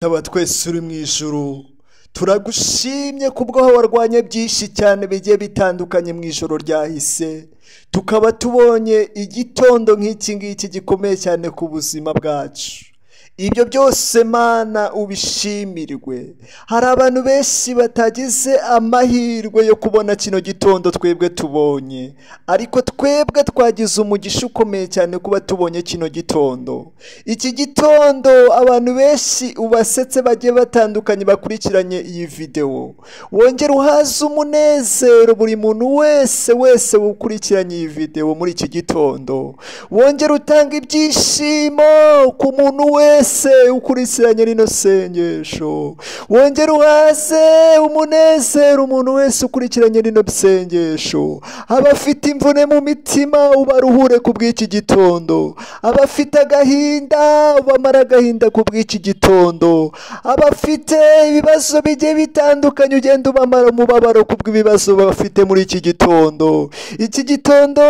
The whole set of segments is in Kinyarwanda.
Taba twese uri mu ijuru turagushimye kubwo warwanye byinshi cyane bigiye bitandukanye mu ijoro ryahise, tukaba tubonye igitondo nk'iki ngiki gikomeye cyane ku buzima bwacu. Ibyo byose Mana ubishimirwe. Hari abantu benshi batagize amahirwe yo kubona kino gitondo twebwe tubonye, ariko twebwe twagize umugisha ukomeye cyane kuba tubonye kino gitondo. Iki gitondo abantu benshi ubasetse bagiye batandukanye bakurikiranye iyi video, wongera uhaza umunezero buri muntu wese ukurikiranye iyi video muri iki gitondo, wongera utanga ibyishimo ku muntu wese ukurikiranye rino sengesho, wongera uhaze umunezero umuntu wese ukurikiranye rino sengesho. Abafite imvune mu mitima ubaruhure ku bw'iki gitondo, abafite agahinda ubamara agahinda ku bw'iki gitondo, abafite ibibazo bigiye bitandukanye ugenda ubamara umubabaro ku bw'ibibazo bafite muri iki gitondo. Iki gitondo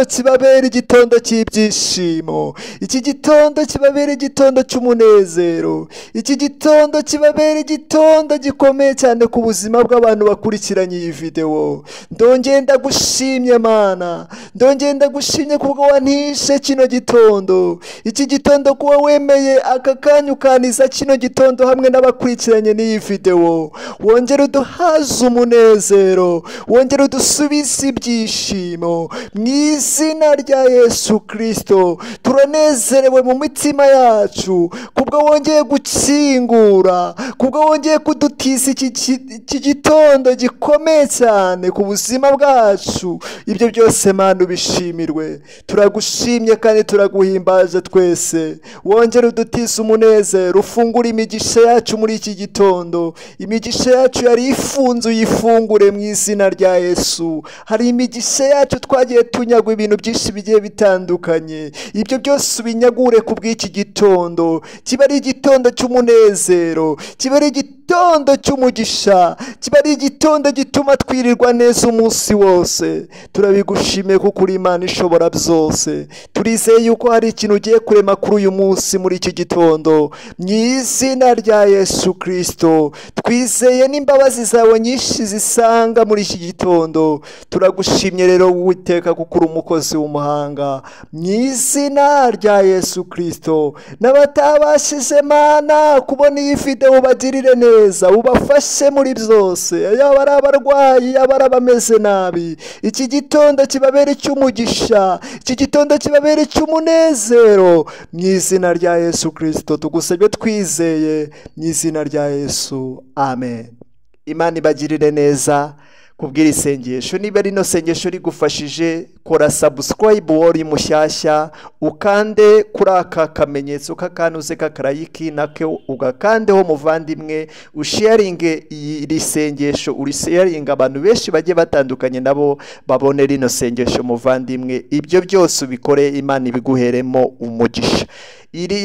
kibabera igitondo cy'ibyishimo, iki gitondo kibabera igitondo cy'umunezero, iki gitondo kibabera igitondo gikomeye cyane ku buzima bw'abantu bakurikiranye iyi video. Ndongera ndagushimye Mana, ndongera ndagushimye kubwo wantishe kino gitondo, iki gitondo kuba wemeye aka kanya ukaniza kino gitondo hamwe n'abakurikiranye n'iyi video. Wongera uduhaze umunezero, wongera udusubize ibyishimo mu izina rya Yesu Kristo. Turanezerewe mu mitima yacu kubwo wongeye gukingura, kubwo wongeye kudutiza iki gitondo gikomeye cyane ku buzima bwacu. Ibyo byose Mana ubishimirwe. Turagushimye kandi turaguhimbaje twese. Wongere udutize umunezero, ufungure imigisha yacu muri iki gitondo. Imigisha yacu yari ifunze uyifungure mu izina rya Yesu. Hari imigisha yacu twagiye tunyagwa ibintu byinshi bigiye bitandukanye, ibyo byose ubinyagure ku bw'iki gitondo. Kiba ari igitondo cy'umunezero, kiba ari igitondo cy'umugisha, kiba ari igitondo gituma twirirwa neza umunsi wose. Turabigushimiye kuko uri Imana ishobora byose. Turizeye yuko hari ikintu ugiye kurema kuri uyu munsi muri iki gitondo mu izina rya Yesu Kristo. Twizeye n'imbabazi zawe nyinshi zisanga muri iki gitondo. Turagushimye rero Uwiteka kuko uri umukozi w'umuhanga mu izina rya Yesu Kristo. N'abatabashije Mana kubona iyi video bagirire neza, ubafashe muri byose, yaba ari abarwayi yaba ari abameze nabi. Iki gitondo kibabere icy'umugisha, iki gitondo kibabere icy'umunezero mu izina rya Yesu Kristo. Tugusabye twizeye mu izina rya Yesu, amen. Imana ibagirire neza kubwira isengesho. Niba rino sengesho rigufashije, kora subscribe wori mushyashya, ukande kuri aka kamenyetso k'akanuze k'akarayiki nake ugakandeho muvandimwe, usharinge iri sengesho, urisharinga abantu benshi bagiye batandukanye nabo babone rino sengesho muvandimwe. Ibyo byose ubikore Imana ibiguheremo umugisha. Iri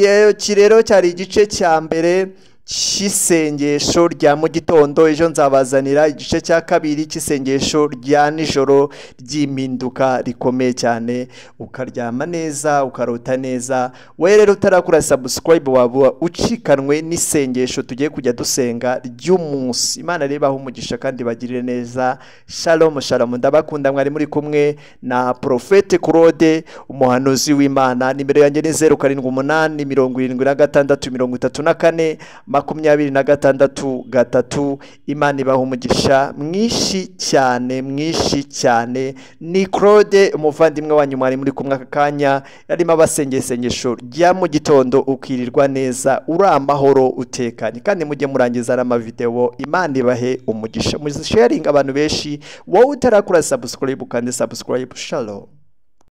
rero cyari igice cya mbere cy'isengesho rya mu gitondo. Ejo nzabazanira igice cya kabiri cy'isengesho rya nijoro ry'impinduka rikomeye cyane, ukaryama neza ukarota neza. We rero utarakora subscribe waba ucikanwe n'isengesho tugiye kujya dusenga ry'umunsi. Imana rebaho umugisha kandi bagirire neza. Shalom shalom. Ndabakunda, mwari muri kumwe na Prophet Claude umuhanuzi w'Imana. Nimero yanjye ni 078 76 34 Imana ibaha umugisha mwinshi cyane. Ni Claude umuvandimwe wanyu mwari muri kumwe aka kanya, yarimo abasengesho rya mu gitondo ukirirwa neza uri amahoro utekanye, kandi mujye murangiza ama video. Imana ibahe umugisha, muzisharinga abantu benshi. Wowe utarakora subscribe kandi subscribe. Shalom.